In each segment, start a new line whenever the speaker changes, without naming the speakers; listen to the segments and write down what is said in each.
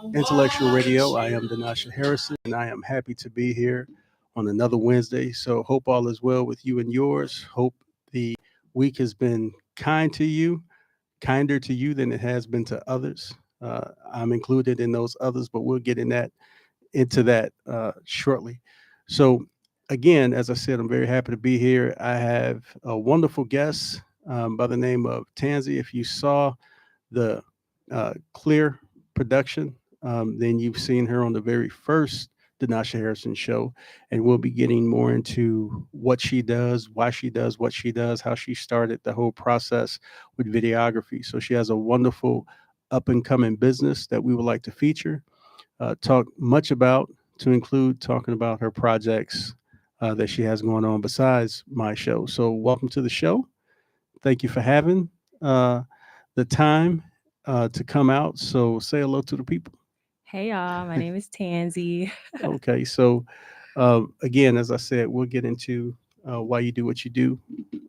Intellectual Radio. I am Denasha Harrison, and I am happy to be here on another Wednesday. So, hope all is well with you and yours. Hope the week has been kind to you, kinder to you than it has been to others. I'm included in those others, but we'll get into that shortly. So, again, as I said, I'm very happy to be here. I have a wonderful guest by the name of Tanzy. If you saw the Clear production, then you've seen her on the very first Denasha Harrison show, and we'll be getting more into what she does, why she does what she does, how she started the whole process with videography. So she has a wonderful up and coming business that we would like to feature, talk much about, to include talking about her projects that she has going on besides my show. So welcome to the show. Thank you for having uh, the time to come out. So say hello to the people.
Hey y'all, my name is Tanzy.
Okay, so again, as I said, we'll get into why you do what you do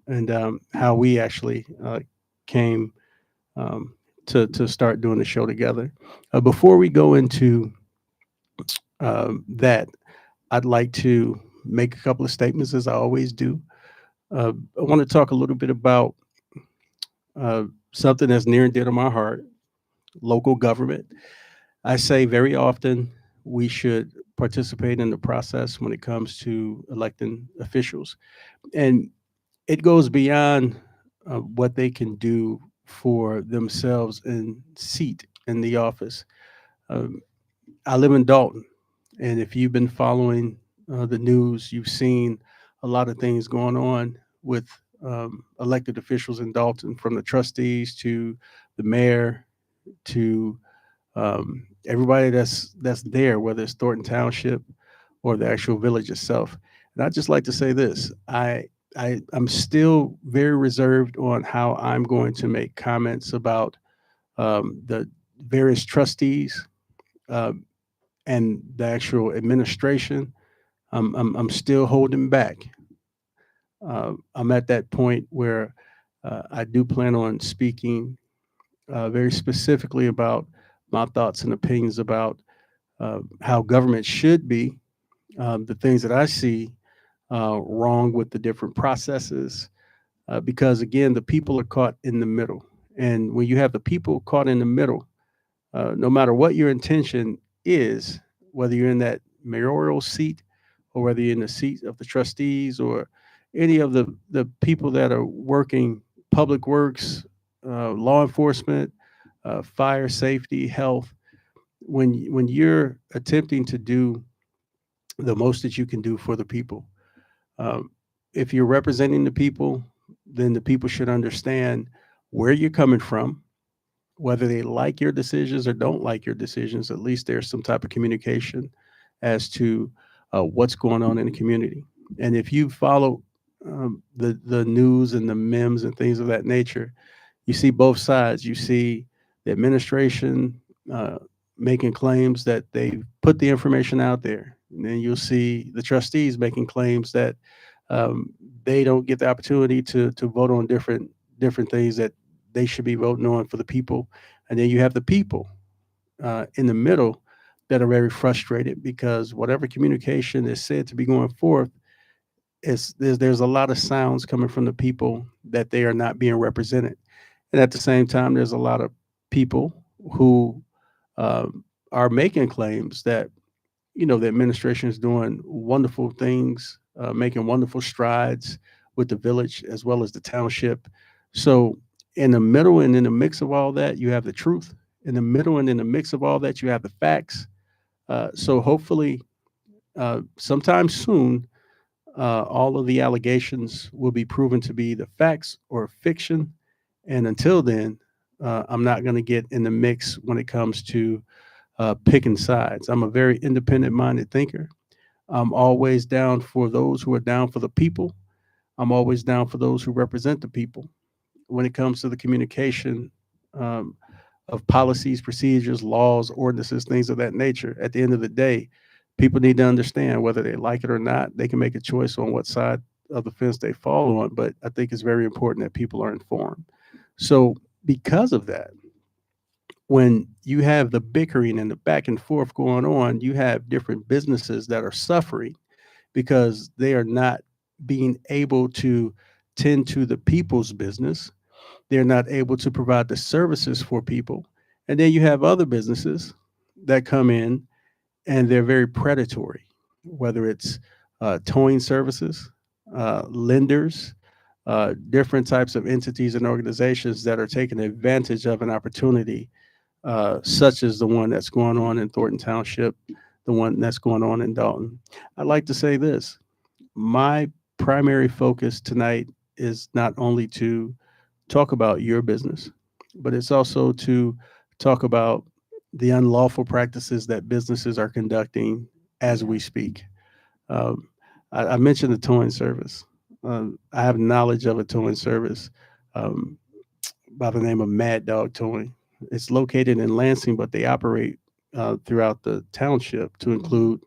and how we actually came um, to start doing the show together. Before we go into that, I'd like to make a couple of statements, as I always do. I want to talk a little bit about uh, something that's near and dear to my heart: local government. I say very often we should participate in the process when it comes to electing officials. And it goes beyond what they can do for themselves and seat in the office. Um, I live in Dalton, and if you've been following the news, you've seen a lot of things going on with elected officials in Dalton, from the trustees to the mayor to everybody that's there, whether it's Thornton Township or the actual village itself. And I'd just like to say this: I'm still very reserved on how I'm going to make comments about the various trustees um, and the actual administration. I'm still holding back. I'm at that point where I do plan on speaking very specifically about my thoughts and opinions about how government should be, the things that I see wrong with the different processes, because again, the people are caught in the middle. And when you have the people caught in the middle, no matter what your intention is, whether you're in that mayoral seat or whether you're in the seat of the trustees or any of the people that are working public works, law enforcement, fire safety, health, when you're attempting to do the most that you can do for the people, um, if you're representing the people, then the people should understand where you're coming from, whether they like your decisions or don't like your decisions. At least there's some type of communication as to what's going on in the community. And if you follow the news and the memes and things of that nature, you see both sides. You see the administration uh, making claims that they've put the information out there, and then you'll see the trustees making claims that um, they don't get the opportunity to vote on different things that they should be voting on for the people. And then you have the people in the middle that are very frustrated because whatever communication is said to be going forth, there's a lot of sounds coming from the people that they are not being represented. And at the same time, there's a lot of people who are making claims that the administration is doing wonderful things, making wonderful strides with the village as well as the township. So in the middle and in the mix of all that, you have the truth. In the middle and in the mix of all that, you have the facts. So hopefully, sometime soon, all of the allegations will be proven to be the facts or fiction. And until then, I'm not going to get in the mix when it comes to picking sides. I'm a very independent minded thinker. I'm always down for those who are down for the people. I'm always down for those who represent the people. When it comes to the communication um, of policies, procedures, laws, ordinances, things of that nature, at the end of the day, people need to understand whether they like it or not. They can make a choice on what side of the fence they fall on, but I think it's very important that people are informed. So, because of that, when you have the bickering and the back and forth going on, you have different businesses that are suffering because they are not being able to tend to the people's business. They're not able to provide the services for people. And then you have other businesses that come in and they're very predatory, whether it's towing services, lenders, different types of entities and organizations that are taking advantage of an opportunity, such as the one that's going on in Thornton Township, the one that's going on in Dalton. I'd like to say this: my primary focus tonight is not only to talk about your business, but it's also to talk about the unlawful practices that businesses are conducting as
Yeah.
we speak. Um, I mentioned the towing service. I have knowledge of a towing service um, by the name of Mad Dog Towing. It's located in Lansing, but they operate throughout the township to
Mhm.
include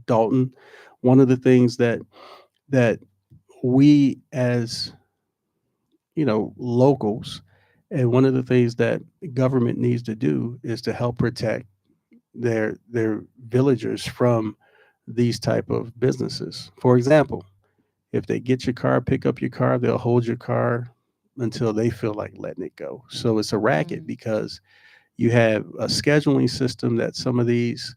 Dalton. One of the things that we as locals, and one of the things that government needs to do is to help protect their villagers from these type of businesses. For example, if they get your car, pick up your car, they'll hold your car until they feel like letting it go. So it's a racket
Mm.
because you have a scheduling system that some of these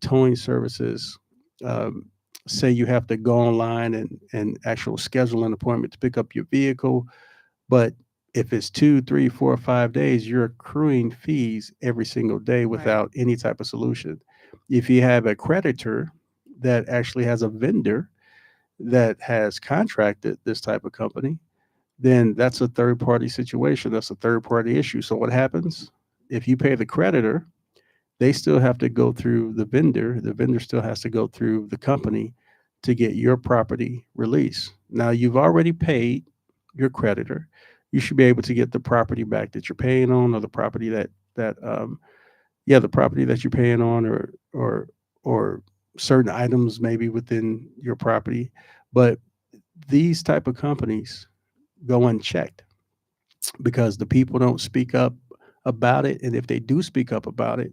towing services um, say you have to go online and actual schedule an appointment to pick up your vehicle. But if it's 2, 3, 4, 5 days, you're accruing fees every single day
Right.
without any type of solution. If you have a creditor that actually has a vendor that has contracted this type of company, then that's a third party situation. That's a third party issue. So what happens? If you pay the creditor, they still have to go through the vendor. The vendor still has to go through the company to get your property released. Now you've already paid your creditor. You should be able to get the property back that you're paying on, or the property the property that you're paying on, or certain items maybe within your property. But these type of companies go unchecked because the people don't speak up about it. And if they do speak up about it,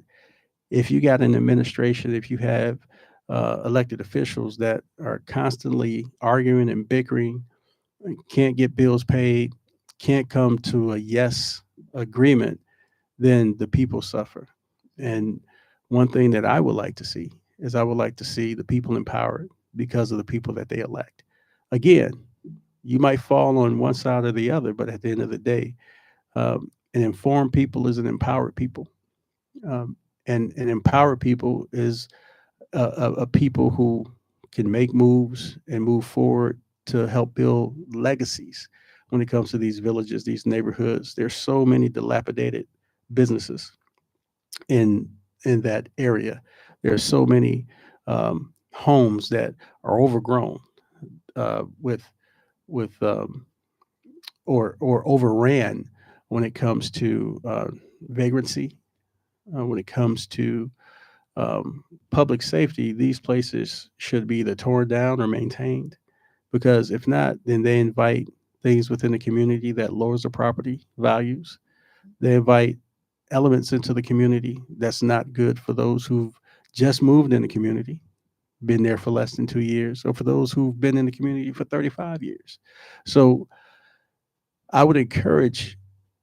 if you got an administration, if you have elected officials that are constantly arguing and bickering, can't get bills paid, can't come to a yes agreement, then the people suffer. And one thing that I would like to see is I would like to see the people empowered because of the people that they elect. Again, you might fall on one side or the other, but at the end of the day, an informed people is an empowered people. And empowered people is a people who can make moves and move forward to help build legacies when it comes to these villages, these neighborhoods. There's so many dilapidated businesses in that area. There are so many homes that are overgrown with or overran when it comes to vagrancy, when it comes to public safety. These places should be either torn down or maintained, because if not, then they invite things within the community that lowers the property values. They invite elements into the community that's not good for those who've just moved in the community, been there for less than 2 years, or for those who've been in the community for 35 years. So I would encourage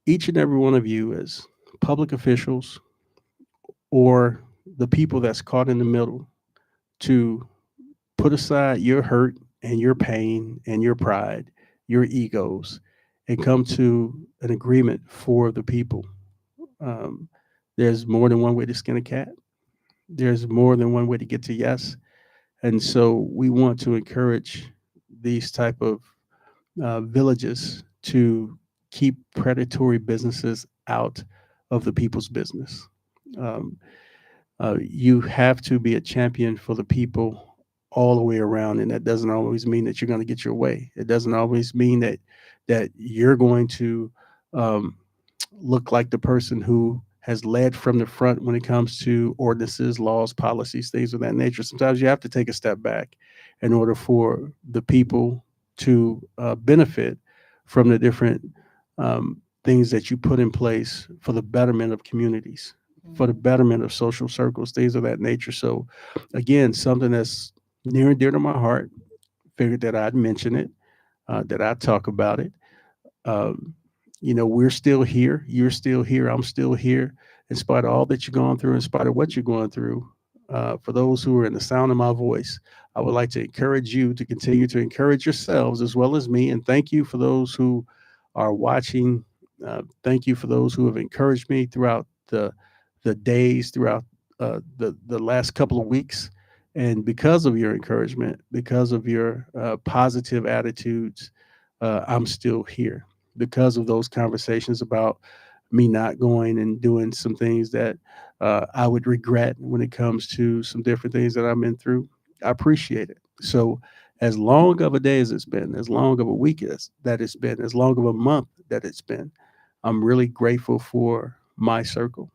each and every one of you as public officials or the people that's caught in the middle to put aside your hurt and your pain and your pride, your egos, and come to an agreement for the people. Um, there's more than one way to skin a cat. There's more than one way to get to yes, and so we want to encourage these type of villages to keep predatory businesses out of the people's business. Um, you have to be a champion for the people all the way around, and that doesn't always mean that you're going to get your way. It doesn't always mean that you're going to um, look like the person who has led from the front when it comes to ordinances, laws, policies, things of that nature. Sometimes you have to take a step back in order for the people to benefit from the different things that you put in place for the betterment of communities, for the
Mhm.
betterment of social circles, things of that nature. So, again, something that's near and dear to my heart. Figured that I'd mention it, that I'd talk about it. Um, we're still here. You're still here. I'm still here. In spite of all that you're going through, in spite of what you're going through, for those who are in the sound of my voice, I would like to encourage you to continue to encourage yourselves as well as me. And thank you for those who are watching. Thank you for those who have encouraged me throughout the days, throughout the last couple of weeks. And because of your encouragement, because of your positive attitudes, I'm still here because of those conversations about me not going and doing some things that I would regret when it comes to some different things that I've been through. I appreciate it. So, as long of a day as it's been, as long of a week as that it's been, as long of a month that it's been, I'm really grateful for my circle.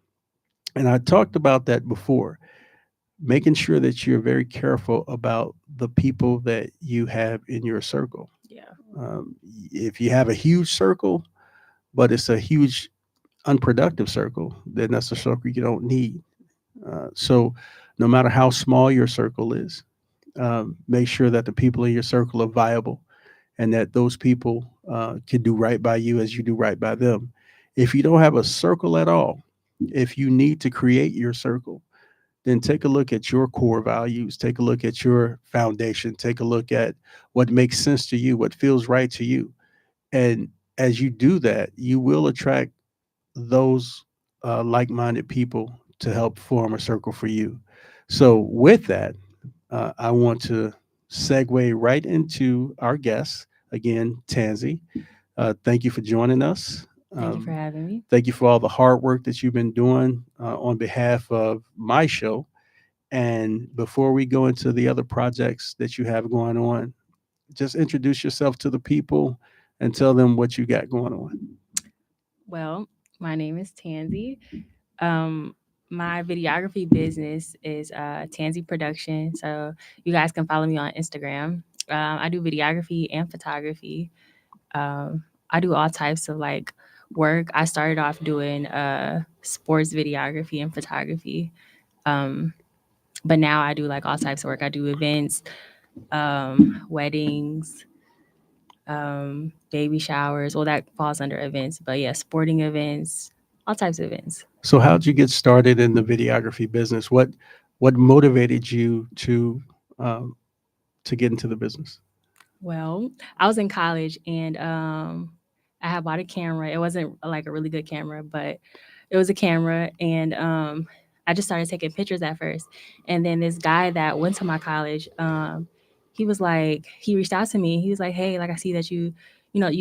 And I talked about that before, making sure that you're very careful about the people that you have in your circle.
Yeah.
If you have a huge circle, but it's a huge unproductive circle, then that's a circle you don't need. So, no matter how small your circle is, make sure that the people in your circle are viable and that those people can do right by you as you do right by them. If you don't have a circle at all, if you need to create your circle, then take a look at your core values, take a look at your foundation, take a look at what makes sense to you, what feels right to you. And as you do that, you will attract those like minded people to help form a circle for you. So, with that, I want to segue right into our guest again, Tanzy. Thank you for joining us.
Thank you for
Um,
having me.
Thank you for all the hard work that you've been doing on behalf of my show. And before we go into the other projects that you have going on, just introduce yourself to the people and tell them what you got going on.
Well, my name is Tanzy. Um, my videography business is Tanzy Production. So you guys can follow me on Instagram. I do videography and photography. I do all types of like work. I started off doing sports videography and photography. Um, but now I do like all types of work. I do events, weddings, baby showers. Well, that falls under events, but yeah, sporting events, all types of events.
So, how did you get started in the videography business? What motivated you um, to get into the business?
Well, I was in college and I had bought a camera. It wasn't like a really good camera, but it was a camera. And I just started taking pictures at first. And then this guy that went to my college, he was like, he reached out to me. He was like, hey, like I see that you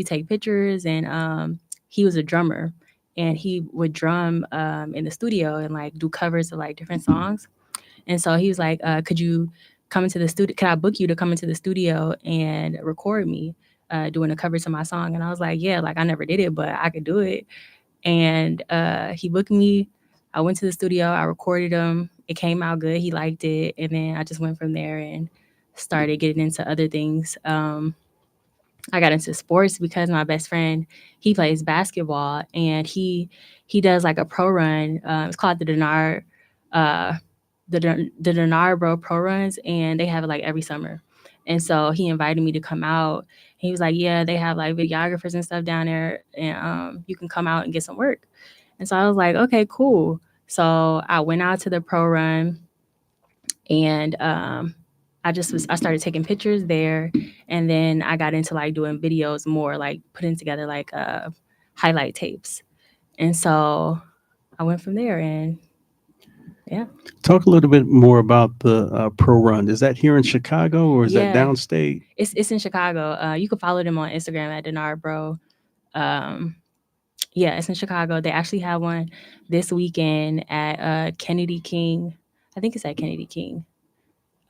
take pictures. And he was a drummer and he would drum in the studio and like do covers of like different songs. And so he was like, could you come into the studio? Can I book you to come into the studio and record me doing a cover to my song? And I was like, yeah, like I never did it, but I could do it. And he booked me. I went to the studio. I recorded him. It came out good. He liked it. And then I just went from there and started getting into other things. I got into sports because my best friend, he plays basketball and he does like a pro run. It's called uh, the Denard Bro Pro Runs, and they have it like every summer. And so he invited me to come out. He was like, "Yeah, they have like videographers and stuff down there, and you can come out and get some work." And so I was like, "Okay, cool." So I went out to the pro run, and I started taking pictures there, and then I got into like doing videos more, like putting together like highlight tapes, and so I went from there, and yeah.
Talk a little bit more about the pro run. Is that here in Chicago or is that
Yeah,
downstate?
it's in Chicago. You can follow them on Instagram at Denard Bro. Um, yeah, it's in Chicago. They actually have one this weekend at Kennedy King. I think it's at Kennedy King.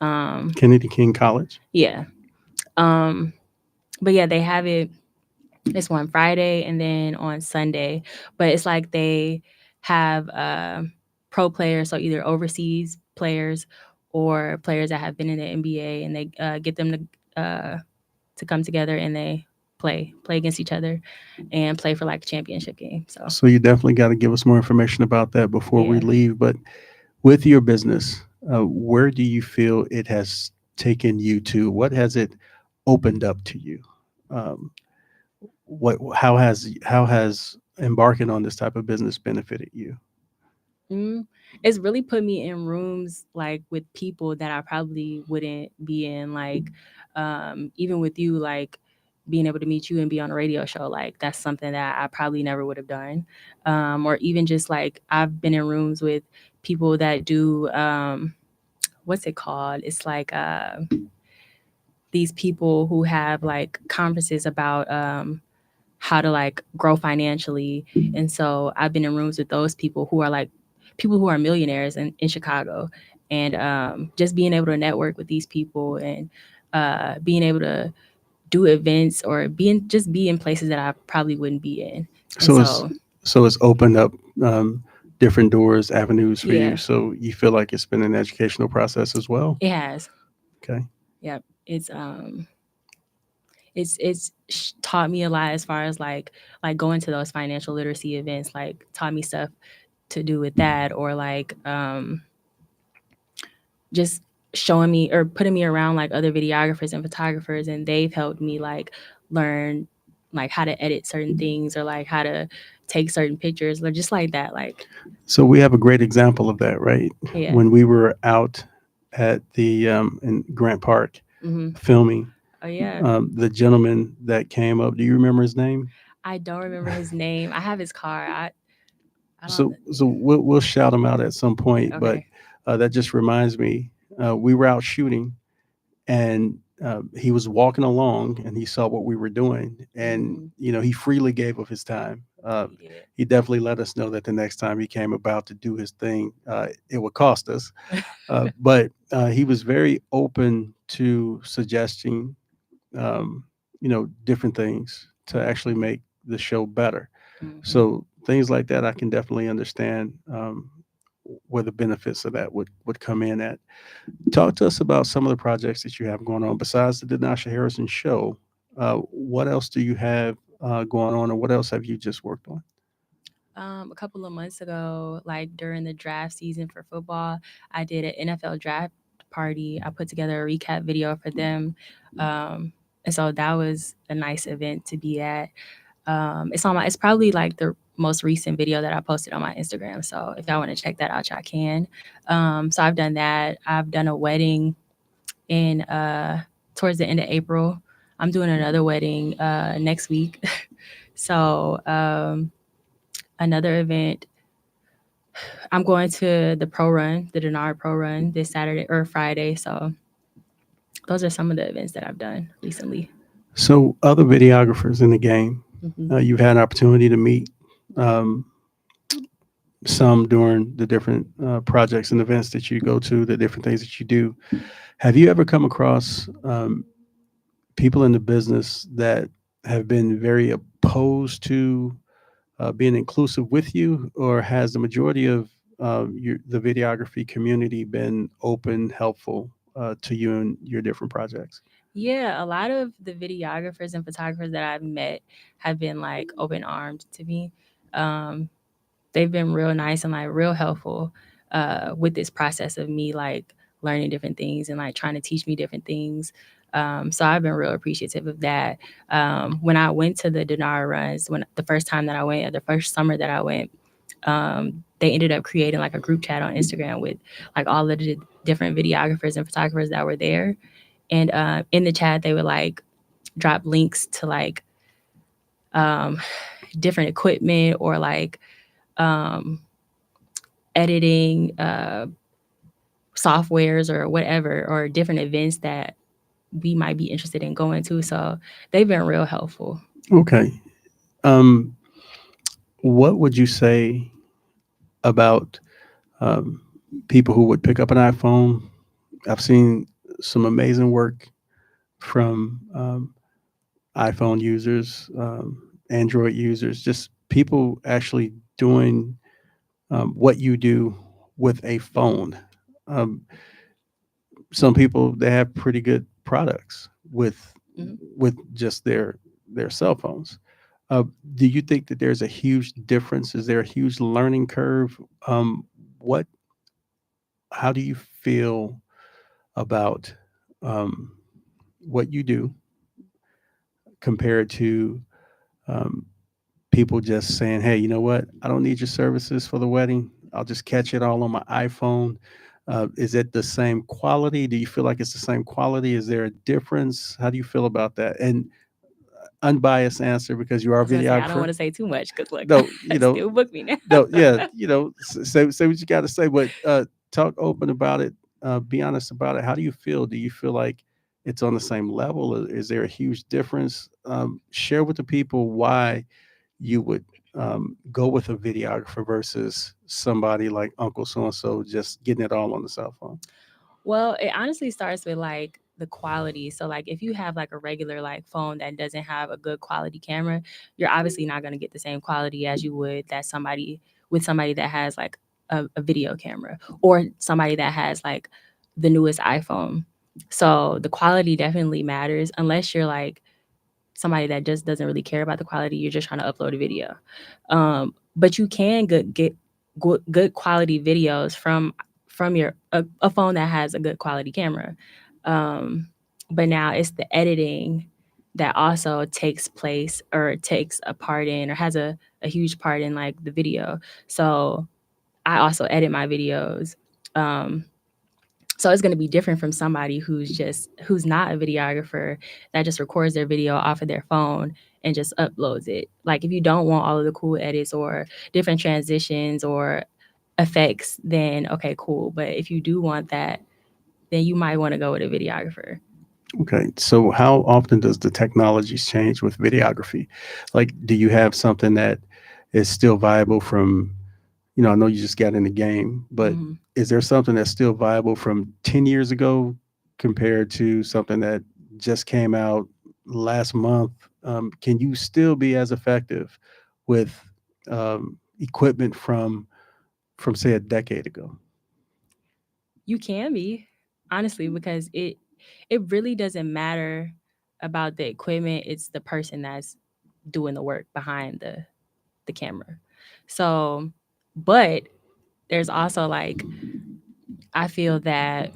Um,
Kennedy King College.
yeah. Um, but yeah, they have it. It's one Friday and then on Sunday. But it's like they have pro players, so either overseas players or players that have been in the NBA, and they get them to come together and they play against each other, and play for like a championship game. So
So you definitely got to give us more information about that before we
yeah.
leave. But with your business, where do you feel it has taken you to? What has it opened up to you? Um, what how has embarking on this type of business benefited you?
Mm, it's really put me in rooms like with people that I probably wouldn't be in. Like, even with you, like being able to meet you and be on a radio show, like that's something that I probably never would have done. Or even just like I've been in rooms with people that do what's it called? It's like these people who have like conferences about how to like grow financially. And so I've been in rooms with those people who are like people who are millionaires in Chicago. And just being able to network with these people and being able to do events or be in places that I probably wouldn't be in. And
So it's
so,
so it's opened up different doors, avenues for you.
yeah,
So you feel like it's been an educational process as well.
it has.
Okay.
Yep. Taught me a lot as far as like going to those financial literacy events, like taught me stuff to do with that, or like just showing me or putting me around like other videographers and photographers, and they've helped me like learn like how to edit certain things or like how to take certain pictures or just like that, like
So we have a great example of that, right?
yeah.
When we were out at the in Grant Park
Hmm.
filming,
Oh yeah.
the gentleman that came up. Do you remember his name?
I don't remember his name. I have his car. I don't.
So we'll shout him out at some point. But
Okay.
that just reminds me, we were out shooting, and he was walking along, and he saw what we were doing, and
Hmm.
he freely gave of his time.
He did.
He definitely let us know that the next time he came about to do his thing, it would cost us. But he was very open to suggesting, um, different things to actually make the show better.
Hmm.
So things like that, I can definitely understand where the benefits of that would come in at. Talk to us about some of the projects that you have going on besides the Denasha Harrison show. What else do you have going on, or what else have you just worked on?
A couple of months ago, like during the draft season for football, I did an NFL draft party. I put together a recap video for them. And so that was a nice event to be at. It's probably like the most recent video that I posted on my Instagram. So if y'all want to check that out, y'all can. So I've done that. I've done a wedding in towards the end of April. I'm doing another wedding next week. So another event, I'm going to the pro run, the Denard pro run this Saturday or Friday. So those are some of the events that I've done recently.
So, other videographers in the game,
Hmm.
you've had an opportunity to meet um, some during the different projects and events that you go to, the different things that you do. Have you ever come across people in the business that have been very opposed to being inclusive with you, or has the majority of the videography community been open, helpful to you and your different projects?
Yeah, a lot of the videographers and photographers that I've met have been like open armed to me. Um, they've been real nice and like real helpful with this process of me like learning different things and like trying to teach me different things. So I've been real appreciative of that. When I went to the Denard runs, when the first time that I went, or the first summer that I went, they ended up creating like a group chat on Instagram with like all of the different videographers and photographers that were there. And in the chat, they would like drop links to like um, different equipment or like um, editing softwares or whatever, or different events that we might be interested in going to. So they've been real helpful.
Okay. Um, what would you say about um, people who would pick up an iPhone? I've seen some amazing work from iPhone users, Android users, just people actually doing what you do with a phone. Um, some people they have pretty good products with
Hmm.
just their cell phones. Uh, do you think that there's a huge difference? Is there a huge learning curve? What? How do you feel about um, what you do compared to um, people just saying, "Hey, you know what? I don't need your services for the wedding. I'll just catch it all on my iPhone." Is it the same quality? Do you feel like it's the same quality? Is there a difference? How do you feel about that? And unbiased answer because you are
I
a
was gonna say I don't want
videographer.
to say too much because look,
No, you know,
still book me now.
no, yeah, say what you got to say, but talk open about it. Be honest about it. How do you feel? Do you feel like it's on the same level? Is there a huge difference? Share with the people why you would go with a videographer versus somebody like Uncle So and So just getting it all on the cell phone.
Well, it honestly starts with like the quality. So like if you have like a regular like phone that doesn't have a good quality camera, you're obviously not going to get the same quality as you would that somebody with somebody that has like a video camera or somebody that has like the newest iPhone. So the quality definitely matters unless you're like somebody that just doesn't really care about the quality. You're just trying to upload a video. But you can get good quality videos from your a phone that has a good quality camera. Um, but now it's the editing that also takes place or takes a part in or has a huge part in like the video. So I also edit my videos. Um, so it's going to be different from somebody who's not a videographer that just records their video off of their phone and just uploads it. Like if you don't want all of the cool edits or different transitions or effects, then okay, cool. But if you do want that, then you might want to go with a videographer.
Okay, so how often does the technologies change with videography? Like, do you have something that is still viable from, I know you just got in the game, but
Mhm.
is there something that's still viable from 10 years ago compared to something that just came out last month? Can you still be as effective with equipment from say a decade ago?
You can be, honestly, because it really doesn't matter about the equipment. It's the person that's doing the work behind the camera. So, but there's also like I feel that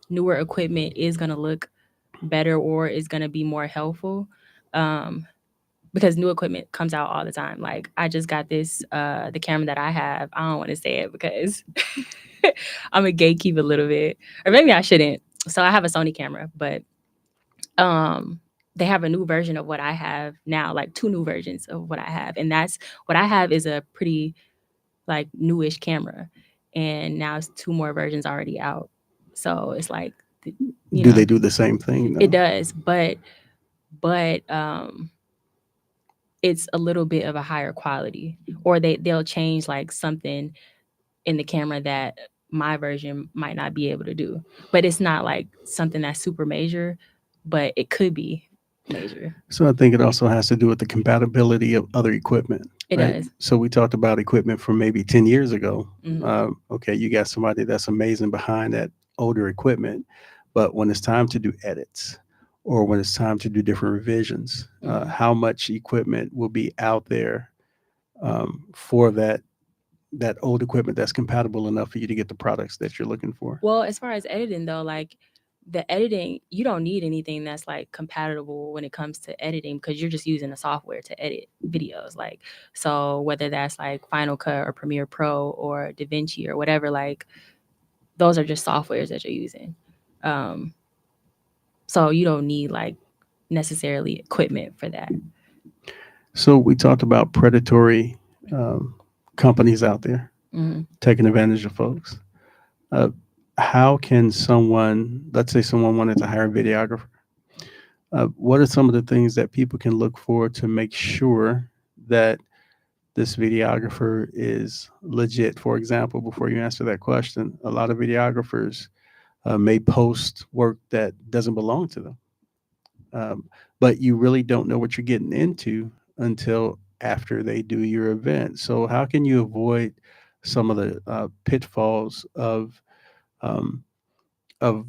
newer equipment is going to look better or is going to be more helpful um, because new equipment comes out all the time. Like I just got this the camera that I have. I don't want to say it because I'm a gatekeep a little bit, or maybe I shouldn't. So I have a Sony camera, but um, they have a new version of what I have now, like two new versions of what I have, and that's what I have is a pretty like newish camera, and now it's two more versions already out. So it's like, you
Do they
know,
do the same thing
it
though?
does, but it's a little bit of a higher quality, or they'll change like something in the camera that my version might not be able to do. But it's not like something that's super major, but it could be major.
So I think it also has to do with the compatibility of other equipment,
It
right?
does.
So we talked about equipment from maybe 10 years ago.
Hmm.
Okay, you got somebody that's amazing behind that older equipment, but when it's time to do edits or when it's time to do different revisions,
Hmm.
how much equipment will be out there for that old equipment that's compatible enough for you to get the products that you're looking for?
Well, as far as editing though, like the editing, you don't need anything that's like compatible when it comes to editing because you're just using the software to edit videos. Like, so whether that's like Final Cut or Premiere Pro or DaVinci or whatever, like those are just softwares that you're using. Um, so you don't need like necessarily equipment for that.
So we talked about predatory um, companies out there
Hmm.
taking advantage of folks. Uh, how can someone, let's say someone wanted to hire a videographer, what are some of the things that people can look for to make sure that this videographer is legit? For example, before you answer that question, a lot of videographers may post work that doesn't belong to them, um, but you really don't know what you're getting into until after they do your event. So, how can you avoid some of the pitfalls um, of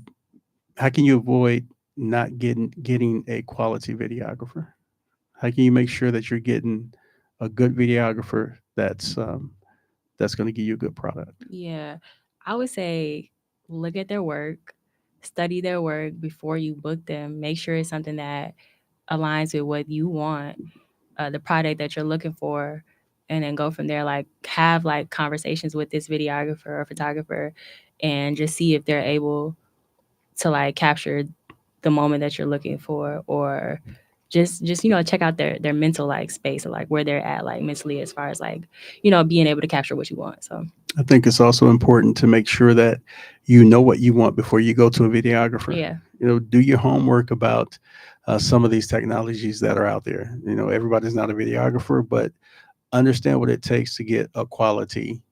how can you avoid not getting a quality videographer? How can you make sure that you're getting a good videographer that's going to give you a good product?
Yeah. I would say look at their work, study their work before you book them. Make sure it's something that aligns with what you want, the product that you're looking for, and then go from there. Like have like conversations with this videographer or photographer and just see if they're able to like capture the moment that you're looking for, or just check out their mental like space, or like where they're at like mentally, as far as like being able to capture what you want. So
I think it's also important to make sure that you know what you want before you go to a videographer.
yeah.
Do your homework about some of these technologies that are out there. Everybody's not a videographer, but understand what it takes to get a quality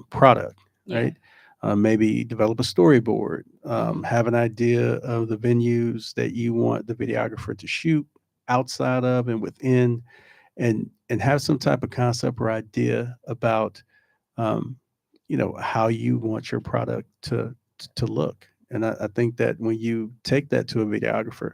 product,
Yeah.
right? Maybe develop a storyboard,
Hmm.
have an idea of the venues that you want the videographer to shoot outside of and within, and have some type of concept or idea about um, how you want your product to look. And I think that when you take that to a videographer,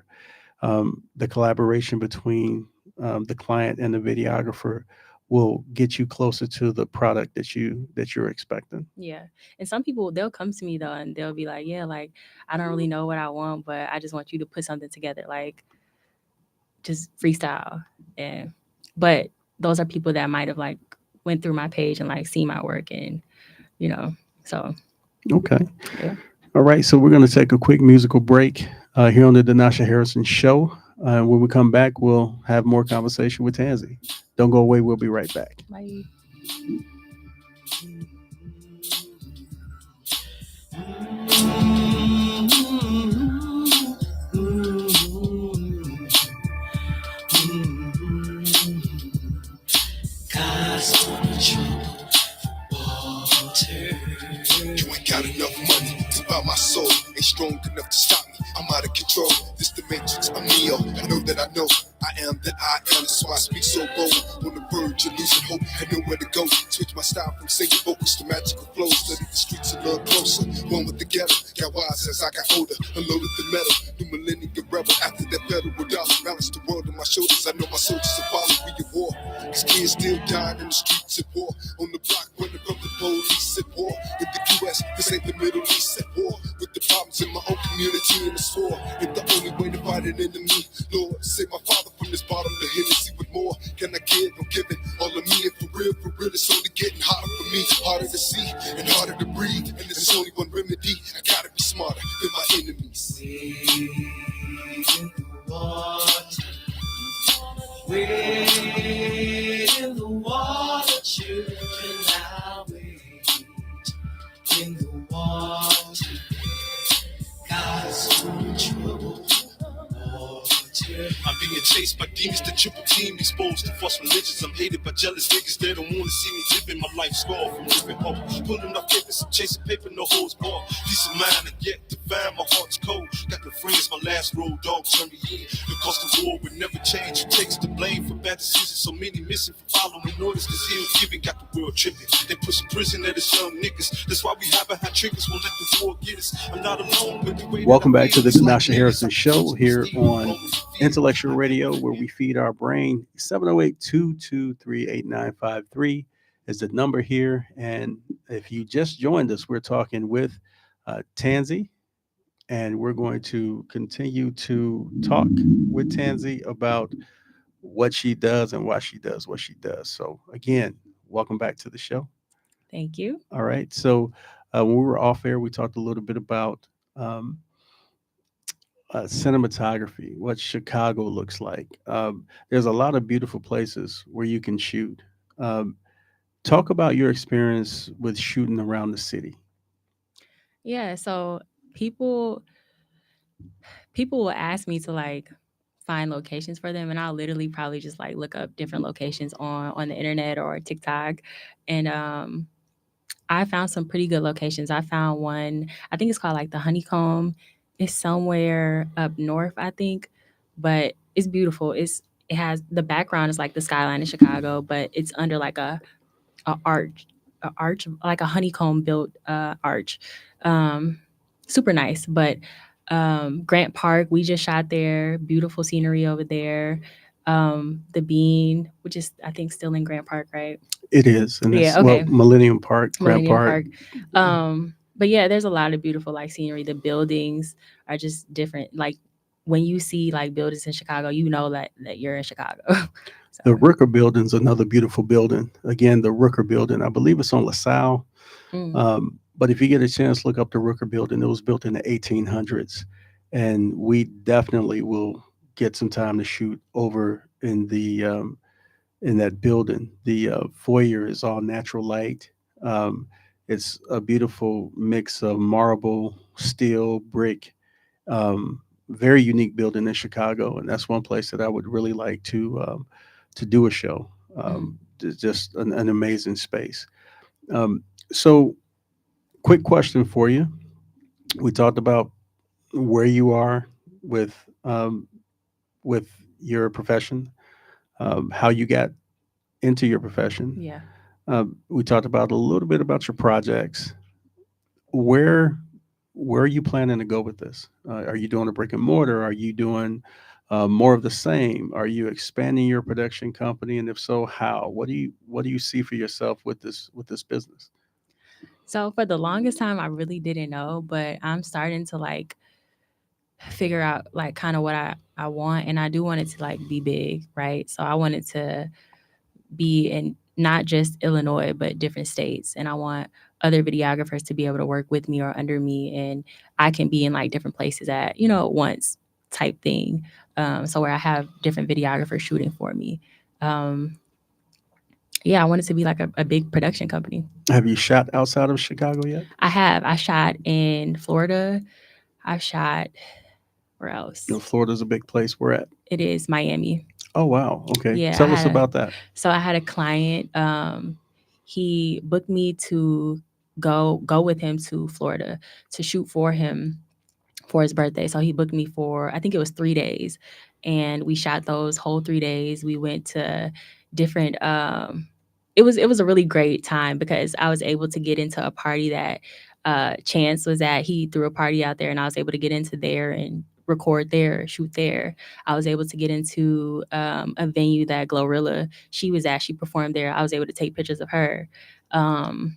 the collaboration between the client and the videographer will get you closer to the product that you're expecting.
Yeah. And some people, they'll come to me though and they'll be like, yeah, like I don't really know what I want, but I just want you to put something together, like just freestyle. And but those are people that might have like went through my page and like seen my work, and you know, so
Okay.
yeah.
All right. So we're going to take a quick musical break here on the Denasha Harrison Show. When we come back, we'll have more conversation with Tanzy. Don't go away. We'll be right back.
Bye.
You ain't got enough money to buy my soul. Ain't strong enough to stop me. I'm out of control. This the matrix, I'm Neo. I know that I know. I am that I am. That's why I speak so bold. On the verge of losing hope, I know where to go. Switch my style from singing vocals to magical flows. Study the streets a little closer. One with the ghetto. Got wise as I got older. Unloaded the metal. New millennium rebel. After that federal dollar. Balance the world on my shoulders. I know my soldiers will follow me at war. Cause kids still dying in the streets at war. On the block running from the police at war. In the US, this ain't the Middle East at war. With the problems in my own community and the sword. If the only way to fight an enemy, Lord, save my father from this bottom to Hennessy. What more can I give? I'm giving all of me, and for real, it's only getting hotter for me. Harder to see and harder to breathe. And there's only one remedy. I gotta be smarter than my enemies. In the water, wade in the water, children, now wade in the water. God's in trouble. I'm being chased by demons that triple team, exposed to false religions. I'm hated by jealous niggas that don't wanna see me living my life scar from living hope. Pulling up papers, I'm chasing paper, no holes bar. Peace of mind and yet divine, my heart's cold. Got the friends, my last road dog turned me in. Because the war would never change. Who takes the blame for bad decisions? So many missing from following orders. This ill giving got the world tripping. They push prison at us young niggas. That's why we haven't had triggers. Won't let the war get us. I'm not alone with the way.
Welcome back to the Denasha Harrison Show here on Intellectual Radio, where we feed our brain. 708-223-8953 is the number here. And if you just joined us, we're talking with Tanzy, and we're going to continue to talk with Tanzy about what she does and why she does what she does. So, again, welcome back to the show.
Thank you.
All right. So, when we were off air, we talked a little bit about um, cinematography, what Chicago looks like. There's a lot of beautiful places where you can shoot. Um, Talk about your experience with shooting around the city.
Yeah, so people people will ask me to like find locations for them, and I'll literally probably just like look up different locations on the internet or TikTok. And I found some pretty good locations. I found one, I think it's called like the Honeycomb. It's somewhere up north, I think, but it's beautiful. It has the background is like the skyline of Chicago, but it's under like a arch, a arch like a honeycomb built arch. Um, Super nice. But Grant Park, we just shot there. Beautiful scenery over there. the Bean, which is I think still in Grant Park, right?
It is, and it's
Yeah,
well,
okay.
Millennium Park, Grant
Millennium
Park.
Park. But yeah, there's a lot of beautiful like scenery. The buildings are just different. Like when you see like buildings in Chicago, you know that you're in Chicago. So
The Rooker Building's another beautiful building. Again, the Rooker Building, I believe it's on LaSalle.
mm,
But if you get a chance, look up the Rooker Building. It was built in the 1800s, and we definitely will get some time to shoot over in that building. The foyer is all natural light. Um, it's a beautiful mix of marble, steel, brick. Very unique building in Chicago, and that's one place that I would really like to do a show.
mm.
It's just an amazing space. Um, so, quick question for you. We talked about where you are with um, with your profession, how you got into your profession.
Yeah.
We talked about a little bit about your projects. Where where are you planning to go with this? Are you doing a brick and mortar? Are you doing more of the same? Are you expanding your production company? And if so, how? What do you see for yourself with this business?
So for the longest time, I really didn't know, but I'm starting to like figure out like kind of what I want, and I do want it to like be big, right? So I want it to be in not just Illinois, but different states. And I want other videographers to be able to work with me or under me. And I can be in like different places at, once type thing. So where I have different videographers shooting for me. Um, yeah, I want it to be like a big production company.
Have you shot outside of Chicago yet?
I have. I shot in Florida. I shot, where else?
Florida's a big place. We're at.
It is Miami.
Oh wow. Okay.
Yeah,
Tell us about that.
so I had a client. He booked me to go with him to Florida to shoot for him for his birthday. So he booked me for I think it was 3 days, and we shot those whole 3 days. We went to different. It was a really great time because I was able to get into a party that Chance was at. He threw a party out there, and I was able to get into there and record there, shoot there. I was able to get into a venue that Glorilla she was at. She performed there. I was able to take pictures of her. Um,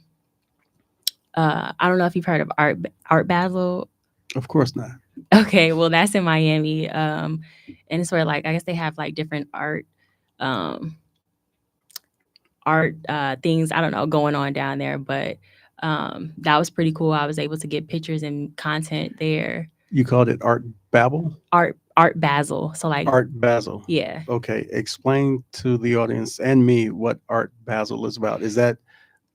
I don't know if you've heard of Art Basel.
Of course not.
Okay, well that's in Miami. And it's where like I guess they have like different um art things, I don't know, going on down there, but that was pretty cool. I was able to get pictures and content there.
You called it Art Babel?
Art Basel. So like
Art Basel.
yeah.
Okay. Explain to the audience and me what Art Basel is about. Is that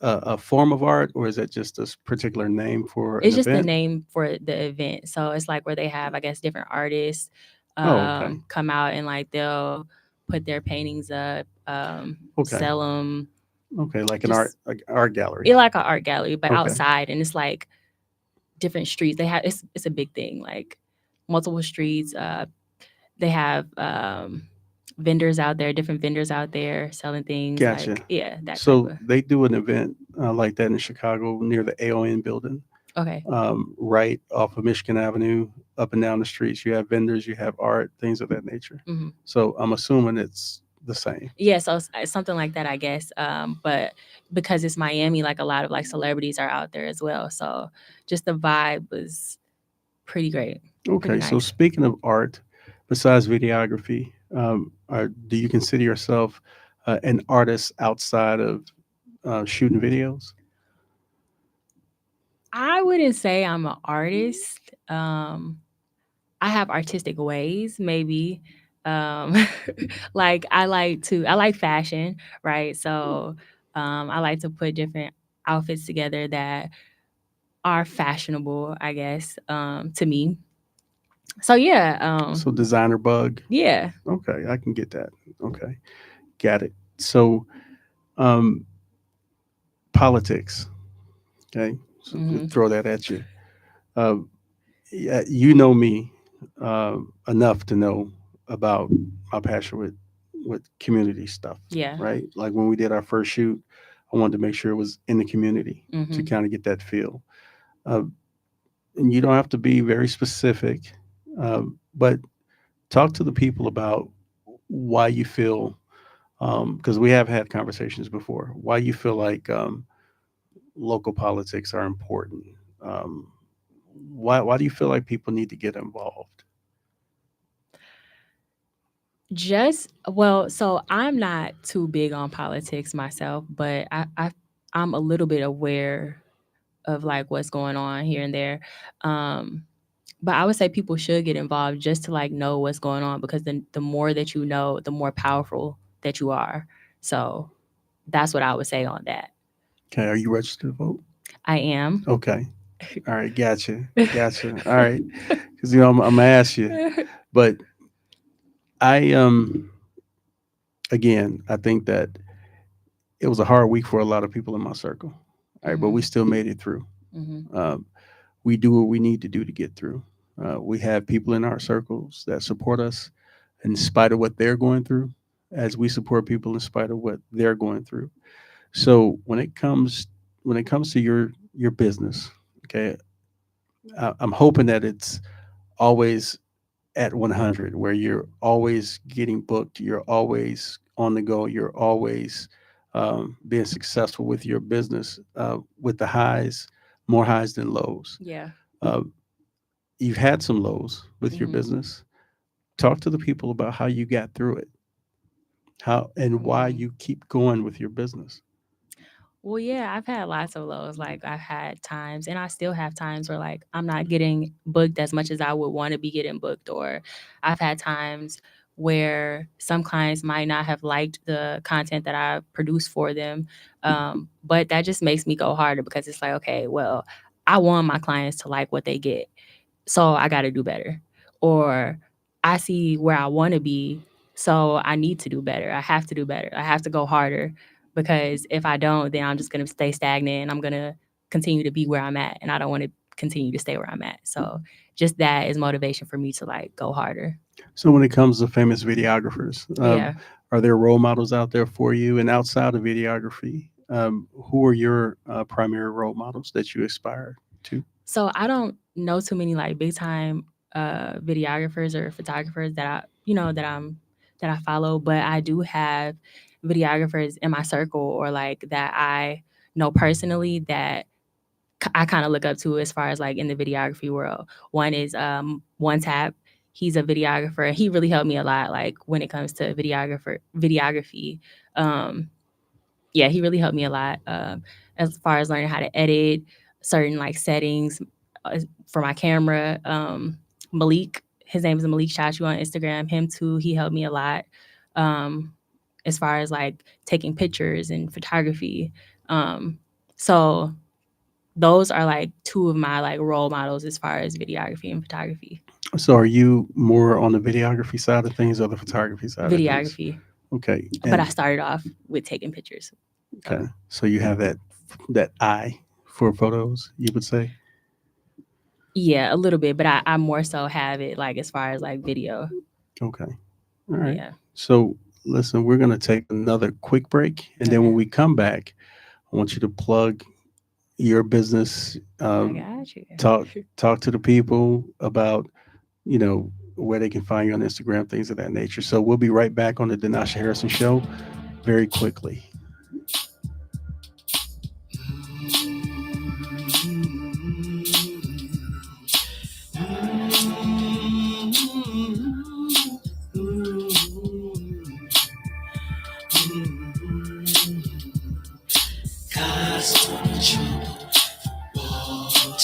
a form of art, or is that just a particular name for an
It's just the
event?
name for the event. So it's like where they have, I guess, different artists
Oh, okay.
come out and like they'll put their paintings up,
Okay.
sell them,
Okay.
just
like art gallery.
it like an art gallery, but
Okay.
outside, and it's like different streets. They have it's a big thing, like multiple streets. They have vendors out there, different vendors out there selling things.
Gotcha.
Like yeah, that type
So
of
they do an event like that in Chicago near the AON building,
okay.
right off of Michigan Avenue, up and down the streets. You have vendors, you have art, things of that nature.
hmm
So I'm assuming it's the same.
Yeah, so it's something like that, I guess. But because it's Miami, like a lot of like celebrities are out there as well. So just the vibe was pretty great, pretty
Okay. So
nice.
speaking of art, besides videography, do you consider yourself an artist outside of shooting videos?
I wouldn't say I'm an artist. Um, I have artistic ways, maybe. Um, like I like fashion, right? So I like to put different outfits together that are fashionable, I guess, to me. So yeah,
So designer bug.
yeah.
Okay, I can get that. Okay, got it. So um, politics. Okay, so
hmm
throw that at you. Uh, yeah, you know me enough to know about my passion with community stuff,
Yeah.
right? Like when we did our first shoot, I wanted to make sure it was in the community to
hmm
kind of get that feel. Uh, and you don't have to be very specific, but talk to the people about why you feel, because we have had conversations before, why you feel like local politics are important. Um, why do you feel like people need to get involved?
So I'm not too big on politics myself, but I'm a little bit aware of like what's going on here and there. Um, but I would say people should get involved just to like know what's going on, because the more that you know, the more powerful that you are. So that's what I would say on that.
Okay, are you registered to vote?
I am.
Okay, all right, gotcha. All right, because I'm gonna ask you, but I again, I think that it was a hard week for a lot of people in my circle. All right, but we still made it through.
Mm-hmm.
We do what we need to do to get through. We have people in our circles that support us in spite of what they're going through, as we support people in spite of what they're going through. So when it comes to your business, okay, I'm hoping that it's always at 100, where you're always getting booked, you're always on the go, you're always being successful with your business, with the highs, more highs than lows.
Yeah.
Uh, you've had some lows with your
Mhm.
business. Talk to the people about how you got through it, how and why
Mm.
you keep going with your business.
Well, yeah, I've had lots of lows. Like I've had times, and I still have times where like I'm not getting booked as much as I would want to be getting booked, or I've had times where some clients might not have liked the content that I produce for them. But that just makes me go harder, because it's like, okay, well, I want my clients to like what they get, so I got to do better. Or I see where I want to be, so I need to do better. I have to do better. I have to go harder, because if I don't, then I'm just going to stay stagnant, and I'm going to continue to be where I'm at, and I don't want to continue to stay where I'm at. So just that is motivation for me to like go harder.
So when it comes to famous videographers,
Yeah.
are there role models out there for you? And outside of videography, who are your primary role models that you aspire to?
So I don't know too many like big time videographers or photographers that I follow, but I do have videographers in my circle, or like that I know personally, that I kind of look up to as far as like in the videography world. One is One Tap. He's a videographer. He really helped me a lot, like when it comes to videography. Um, yeah, he really helped me a lot, as far as learning how to edit certain like settings for my camera. Malik, his name is Malik Shot You on Instagram. Him too. He helped me a lot, um, as far as like taking pictures and photography. So those are like two of my like role models as far as videography and photography.
So are you more on the videography side of things or the photography side of things?
Videography,
Okay.
but I
And
started off with taking pictures.
okay. So you have that eye for photos, you would say?
Yeah, a little bit, but I more so have it like as far as like video.
Okay. All right.
Yeah.
So listen, we're gonna take another quick break, and then when
Okay.
we come back, I want you to plug your business.
I got you.
Talk to the people about where they can find you on Instagram, things of that nature. So we'll be right back on the Denasha Harrison Show very quickly.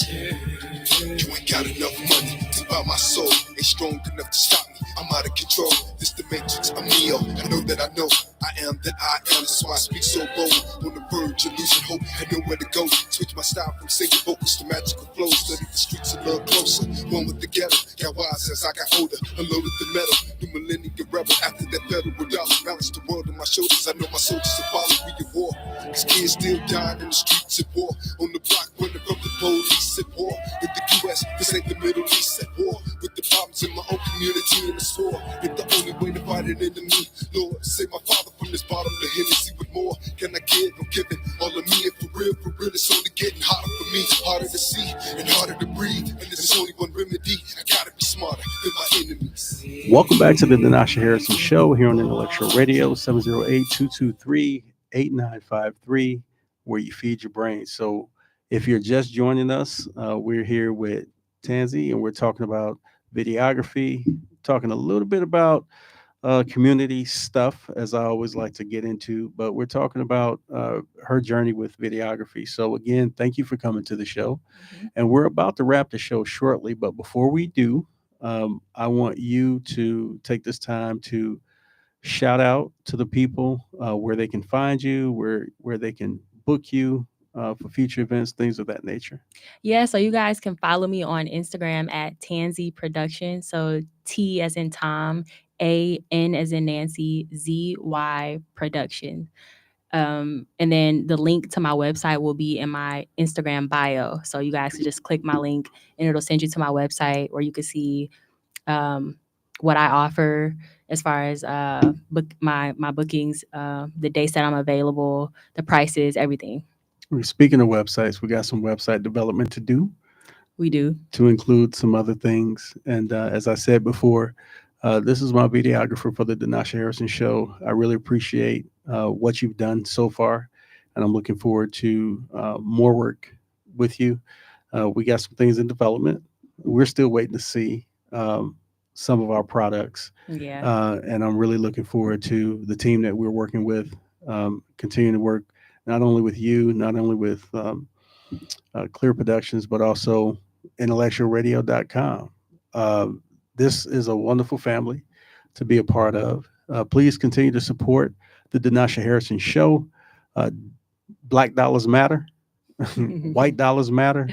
You ain't got enough money to buy my soul. Ain't strong enough to stop me. I'm out of control. This the matrix, I'm Neo. I know that I know. I am that I am. That's why I speak so bold. On the verge of losing hope, I know where to go. Switch my style from singing vocals to magical flows. Study the streets a little closer. One with the ghetto. Got wise as I got older. Unloaded the metal. New millennium rebel. After that federal dollar. Balance the world on my shoulders. I know my soldiers are follow. We at war. Cause kids still dying in the streets at war. On the block running from the police at war. In the US, this ain't the Middle East at war. With the problems in my own community and the sword. If the only way to fight an enemy, Lord, save my father from this bottom of Hennessy. With more can I give? I'm giving all of me. And for real, it's only getting hotter for me. Harder to see and harder to breathe. And there's only one remedy. I gotta be smarter than my enemies.
Welcome back to the Denasha Harrison Show here on Intellectual Radio, 708-223-8953, where you feed your brain. So if you're just joining us, we're here with Tanzy, and we're talking about videography, talking a little bit about community stuff, as I always like to get into, but we're talking about her journey with videography. So again, thank you for coming to the show.
Mhm.
And we're about to wrap the show shortly, but before we do, I want you to take this time to shout out to the people where they can find you, where they can book you for future events, things of that nature.
Yeah, so you guys can follow me on Instagram at Tanzy Production. So T as in Tom, A N as in Nancy, ZY Production. And then the link to my website will be in my Instagram bio. So you guys can just click my link and it'll send you to my website where you can see um, what I offer as far as book my bookings, the dates that I'm available, the prices, everything.
Speaking of websites, we got some website development to do,
We do.
to include some other things. And as I said before, this is my videographer for the Denasha Harrison Show. I really appreciate what you've done so far, and I'm looking forward to more work with you. We got some things in development. We're still waiting to see some of our products,
Yeah.
and I'm really looking forward to the team that we're working with, continuing to work not only with you, not only with Clear Productions, but also IntellectualRadio.com. Uh, this is a wonderful family to be a part of. Please continue to support the Denasha Harrison Show. Uh, Black dollars matter, white dollars matter,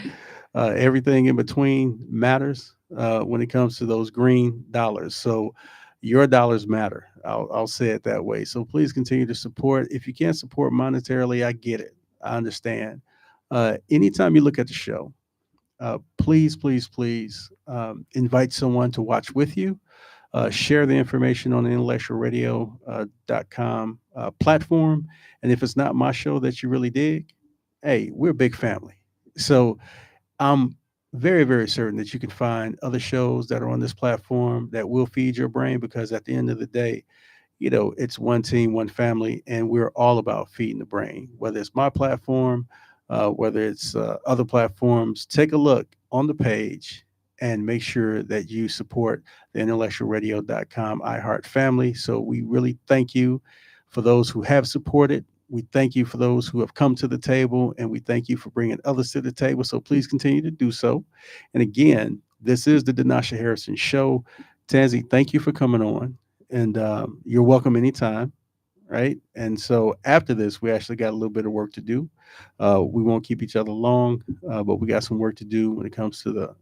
everything in between matters when it comes to those green dollars. So your dollars matter. I'll say it that way. So please continue to support. If you can't support monetarily, I get it. I understand. Anytime you look at the show, please, please, please invite someone to watch with you. Share the information on the intellectualradio.com platform. And if it's not my show that you really dig, hey, we're a big family. So I'm very, very certain that you can find other shows that are on this platform that will feed your brain, because at the end of the day, it's one team, one family, and we're all about feeding the brain. Whether it's my platform, whether it's other platforms, take a look on the page and make sure that you support the intellectualradio.com iHeart family. So we really thank you for those who have supported. We thank you for those who have come to the table, and we thank you for bringing others to the table. So please continue to do so. And again, this is the Denasha Harrison Show. Tanzy, thank you for coming on, and you're welcome anytime, right? And so after this, we actually got a little bit of work to do. We won't keep each other long, but we got some work to do when it comes to the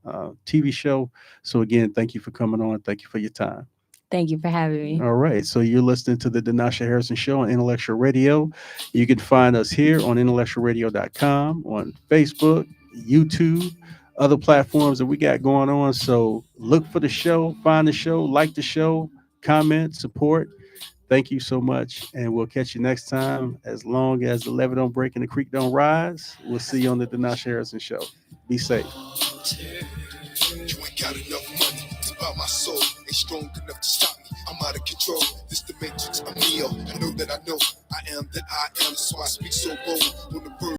TV show. So again, thank you for coming on. Thank you for your time.
Thank you for having me.
All right. So you're listening to the Denasha Harrison Show on Intellectual Radio. You can find us here on intellectualradio.com, on Facebook, YouTube, other platforms that we got going on. So look for the show, find the show, like the show, comment, support. Thank you so much. And we'll catch you next time. As long as the levee don't break and the creek don't rise, we'll see you on the Denasha Harrison Show. Be safe.
You ain't got enough money to buy my soul. Ain't strong enough to stop me. I'm out of control. This the matrix, I'm Neo. I know that I know I am that I am. So I speak so bold on the bird.